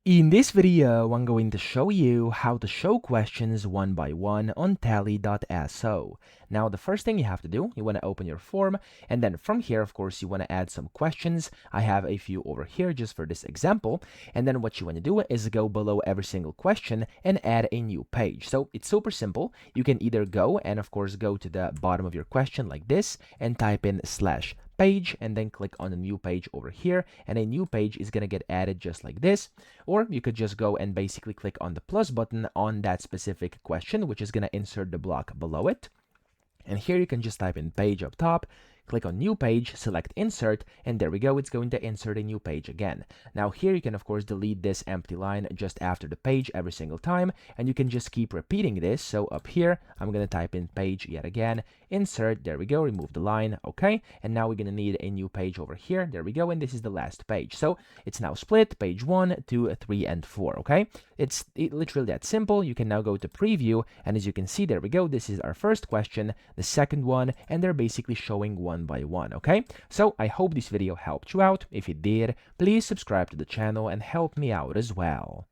In this video, I'm going to show you how to show questions one by one on Tally.so. Now, the first thing you have to do, you want to open your form, and then from here, of course, you want to add some questions. I have a few over here just for this example, and then what you want to do is go below every single question and add a new page. So it's super simple. You can either go and, of course, go to the bottom of your question like this and type in slash page and then click on a new page over here, and a new page is going to get added just like this. Or you could just go and basically click on the plus button on that specific question, which is going to insert the block below it. And here you can just type in page up top, click on new page, select insert, and there we go, it's going to insert a new page again. Now here you can of course delete this empty line just after the page every single time, and you can just keep repeating this. So up here, I'm going to type in page yet again, insert, there we go, remove the line, okay, and now we're going to need a new page over here, there we go, and this is the last page. So it's now split, page 1, 2, 3, and 4, okay? It's literally that simple. You can now go to preview, and as you can see, there we go, this is our first question, the second one, and they're basically showing one by one, okay? So I hope this video helped you out. If it did, please subscribe to the channel and help me out as well.